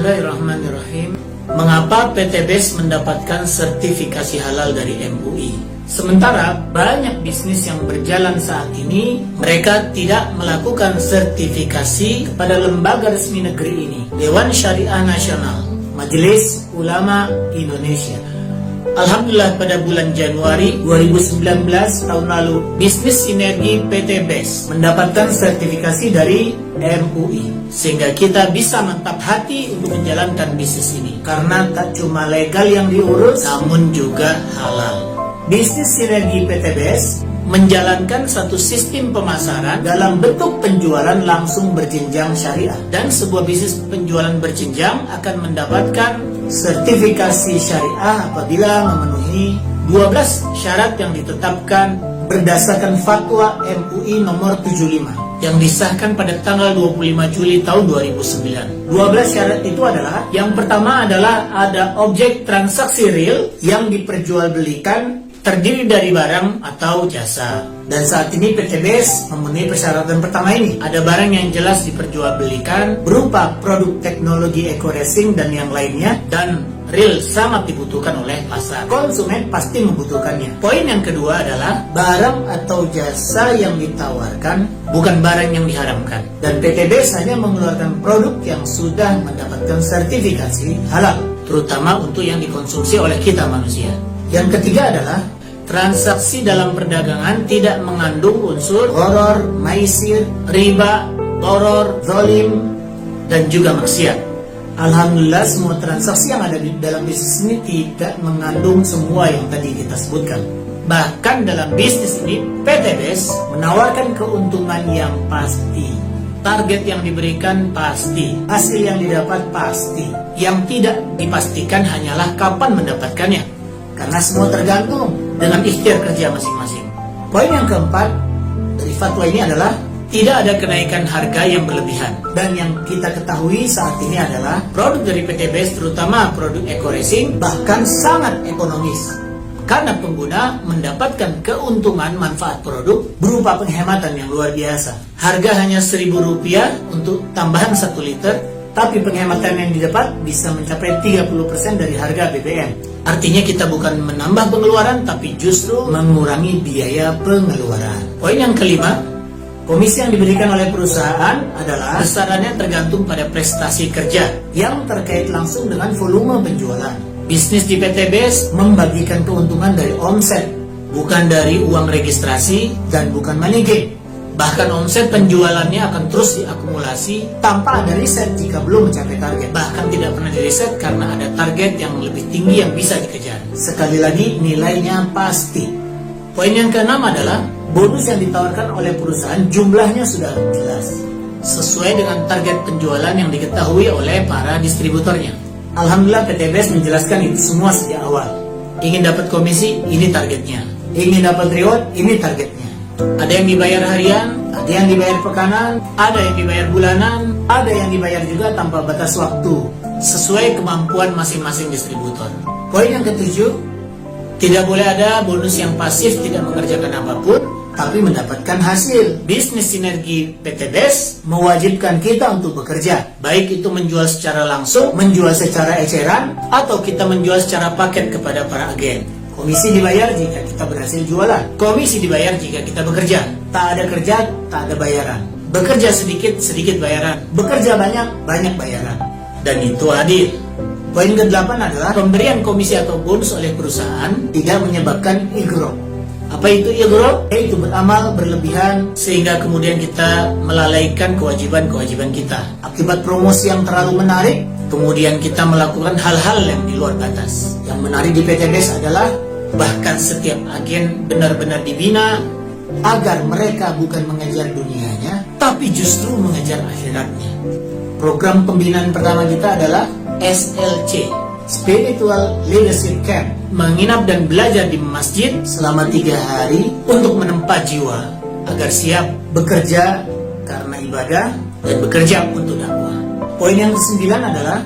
Bismillahirrahmanirrahim. Mengapa PT BES mendapatkan sertifikasi halal dari MUI? Sementara banyak bisnis yang berjalan saat ini, mereka tidak melakukan sertifikasi kepada lembaga resmi negeri ini, Dewan Syariah Nasional, Majelis Ulama Indonesia. Alhamdulillah pada bulan Januari 2019 tahun lalu, bisnis sinergi PT BES mendapatkan sertifikasi dari MUI, sehingga kita bisa mantap hati untuk menjalankan bisnis ini, karena tak cuma legal yang diurus, namun juga halal. Bisnis sinergi PT BES menjalankan satu sistem pemasaran dalam bentuk penjualan langsung berjenjang syariah, dan sebuah bisnis penjualan berjenjang akan mendapatkan sertifikasi syariah apabila memenuhi 12 syarat yang ditetapkan berdasarkan fatwa MUI nomor 75 yang disahkan pada tanggal 25 Juli tahun 2009. 12 syarat itu adalah, yang pertama adalah ada objek transaksi real yang diperjualbelikan terdiri dari barang atau jasa. Dan saat ini PT BES memenuhi persyaratan pertama ini. Ada barang yang jelas diperjualbelikan berupa produk teknologi eco-racing dan yang lainnya, dan real sangat dibutuhkan oleh pasar. Konsumen pasti membutuhkannya. Poin yang kedua adalah barang atau jasa yang ditawarkan bukan barang yang diharamkan. Dan PT BES hanya mengeluarkan produk yang sudah mendapatkan sertifikasi halal, terutama untuk yang dikonsumsi oleh kita manusia. Yang ketiga adalah transaksi dalam perdagangan tidak mengandung unsur gharar, maisir, riba, gharar, zalim, dan juga maksiat. Alhamdulillah semua transaksi yang ada di dalam bisnis ini tidak mengandung semua yang tadi kita sebutkan. Bahkan dalam bisnis ini PT BES menawarkan keuntungan yang pasti. Target yang diberikan pasti, hasil yang didapat pasti. Yang tidak dipastikan hanyalah kapan mendapatkannya, karena semua tergantung dengan ikhtiar kerja masing-masing. Poin yang keempat dari fatwa ini adalah tidak ada kenaikan harga yang berlebihan. Dan yang kita ketahui saat ini adalah produk dari PT BES, terutama produk eco-racing, bahkan sangat ekonomis, karena pengguna mendapatkan keuntungan manfaat produk berupa penghematan yang luar biasa. Harga hanya Rp1.000 untuk tambahan 1 liter, tapi penghematan yang didapat bisa mencapai 30% dari harga BBM. Artinya kita bukan menambah pengeluaran, tapi justru mengurangi biaya pengeluaran. Poin yang kelima, komisi yang diberikan oleh perusahaan adalah besarannya tergantung pada prestasi kerja yang terkait langsung dengan volume penjualan. Bisnis di PT BES membagikan keuntungan dari omset, bukan dari uang registrasi dan bukan money gain. Bahkan omset penjualannya akan terus diakumulasi tanpa ada riset jika belum mencapai target. Bahkan tidak pernah diriset karena ada target yang lebih tinggi yang bisa dikejar. Sekali lagi, nilainya pasti. Poin yang keenam adalah bonus yang ditawarkan oleh perusahaan jumlahnya sudah jelas, sesuai dengan target penjualan yang diketahui oleh para distributornya. Alhamdulillah PT BES menjelaskan itu semua sejak awal. Ingin dapat komisi, ini targetnya. Ingin dapat reward, ini targetnya. Ada yang dibayar harian, ada yang dibayar pekanan, ada yang dibayar bulanan, ada yang dibayar juga tanpa batas waktu, sesuai kemampuan masing-masing distributor. Poin yang ketujuh, tidak boleh ada bonus yang pasif tidak mengerjakan apapun, tapi mendapatkan hasil. Bisnis sinergi PT BES mewajibkan kita untuk bekerja, baik itu menjual secara langsung, menjual secara eceran, atau kita menjual secara paket kepada para agen. Komisi dibayar jika kita berhasil jualan. Komisi dibayar jika kita bekerja. Tak ada kerja, tak ada bayaran. Bekerja sedikit, sedikit bayaran. Bekerja banyak, banyak bayaran. Dan itu adil. Poin ke-8 adalah pemberian komisi atau bonus oleh perusahaan tidak menyebabkan ighro. Apa itu ighro? Yaitu beramal berlebihan sehingga kemudian kita melalaikan kewajiban-kewajiban kita. Akibat promosi yang terlalu menarik, kemudian kita melakukan hal-hal yang di luar batas. Yang menarik di PT BES adalah bahkan setiap agen benar-benar dibina agar mereka bukan mengejar dunianya, tapi justru mengejar akhiratnya. Program pembinaan pertama kita adalah SLC, Spiritual Leadership Camp, menginap dan belajar di masjid selama 3 hari untuk menempa jiwa agar siap bekerja karena ibadah dan bekerja untuk dakwah. Poin yang ke-9 adalah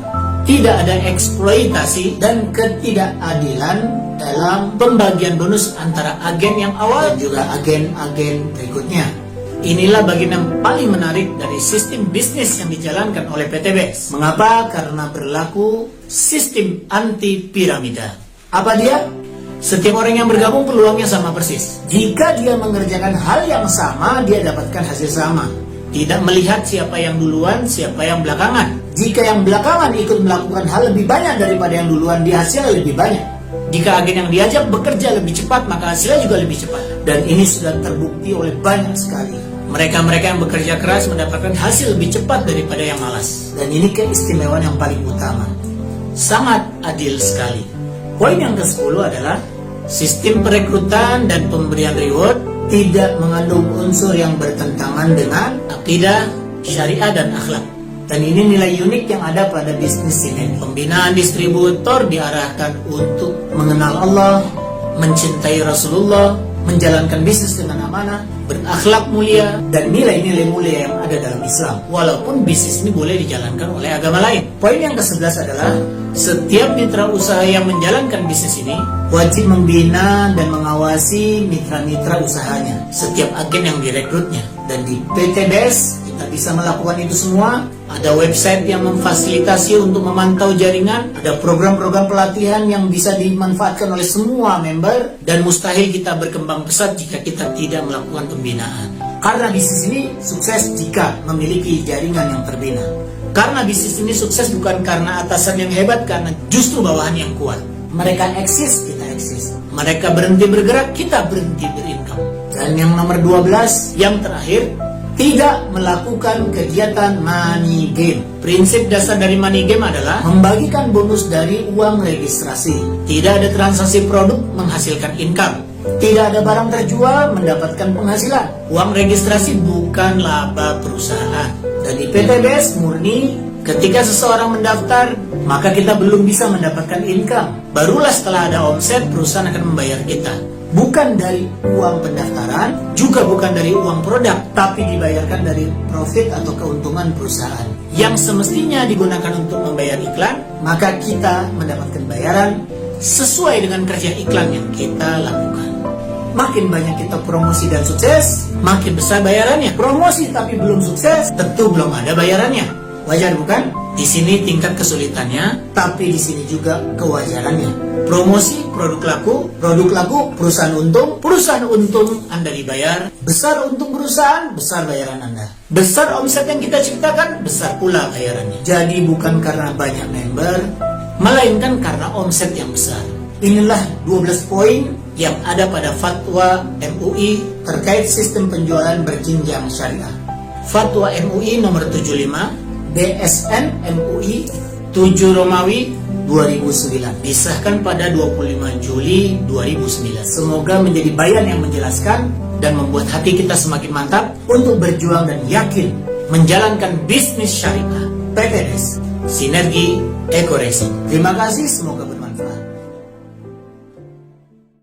tidak ada eksploitasi dan ketidakadilan dalam pembagian bonus antara agen yang awal dan juga agen-agen berikutnya. Inilah bagian yang paling menarik dari sistem bisnis yang dijalankan oleh PT BES. Mengapa? Karena berlaku sistem anti piramida. Apa dia? Setiap orang yang bergabung peluangnya sama persis. Jika dia mengerjakan hal yang sama, dia dapatkan hasil sama. Tidak melihat siapa yang duluan, siapa yang belakangan. Jika yang belakangan ikut melakukan hal lebih banyak daripada yang duluan, dia hasilnya lebih banyak. Jika agen yang diajak bekerja lebih cepat, maka hasilnya juga lebih cepat. Dan ini sudah terbukti oleh banyak sekali. Mereka-mereka yang bekerja keras mendapatkan hasil lebih cepat daripada yang malas. Dan ini keistimewaan yang paling utama. Sangat adil sekali. Poin yang ke-10 adalah sistem perekrutan dan pemberian reward tidak mengandung unsur yang bertentangan dengan akidah, syariah, dan akhlak. Dan ini nilai unik yang ada pada bisnis ini. Pembinaan distributor diarahkan untuk mengenal Allah, mencintai Rasulullah, menjalankan bisnis dengan amanah, berakhlak mulia, dan nilai-nilai mulia yang ada dalam Islam. Walaupun bisnis ini boleh dijalankan oleh agama lain. Poin yang ke-11 adalah setiap mitra usaha yang menjalankan bisnis ini wajib membina dan mengawasi mitra-mitra usahanya, setiap agen yang direkrutnya. Dan di PT BES kita bisa melakukan itu semua. Ada website yang memfasilitasi untuk memantau jaringan, ada program-program pelatihan yang bisa dimanfaatkan oleh semua member, dan mustahil kita berkembang pesat jika kita tidak melakukan pembinaan. Karena bisnis ini sukses jika memiliki jaringan yang terbina. Karena bisnis ini sukses bukan karena atasan yang hebat, karena justru bawahan yang kuat. Mereka eksis, kita eksis. Mereka berhenti bergerak, kita berhenti berincome. Dan yang nomor 12, yang terakhir, tidak melakukan kegiatan money game. Prinsip dasar dari money game adalah membagikan bonus dari uang registrasi. Tidak ada transaksi produk menghasilkan income. Tidak ada barang terjual mendapatkan penghasilan. Uang registrasi bukan laba perusahaan. Dan di PT BES murni, ketika seseorang mendaftar, maka kita belum bisa mendapatkan income. Barulah setelah ada omset, perusahaan akan membayar kita. Bukan dari uang pendaftaran, juga bukan dari uang produk, tapi dibayarkan dari profit atau keuntungan perusahaan yang semestinya digunakan untuk membayar iklan. Maka kita mendapatkan bayaran sesuai dengan kerja iklan yang kita lakukan. Makin banyak kita promosi dan sukses, makin besar bayarannya. Promosi tapi belum sukses, tentu belum ada bayarannya. Wajar bukan? Di sini tingkat kesulitannya, tapi di sini juga kewajarannya. Promosi, produk laku, perusahaan untung, Anda dibayar. Besar untung perusahaan, besar bayaran Anda. Besar omset yang kita ciptakan, besar pula bayarannya. Jadi bukan karena banyak member, melainkan karena omset yang besar. Inilah 12 poin yang ada pada fatwa MUI terkait sistem penjualan berjenjang syariah. Fatwa MUI nomor 75 BSN MUI 7 Romawi 2009, disahkan pada 25 Juli 2009. Semoga menjadi bayan yang menjelaskan dan membuat hati kita semakin mantap untuk berjuang dan yakin menjalankan bisnis syariah. PT BES, Sinergi Eko Racing. Terima kasih, semoga bermanfaat.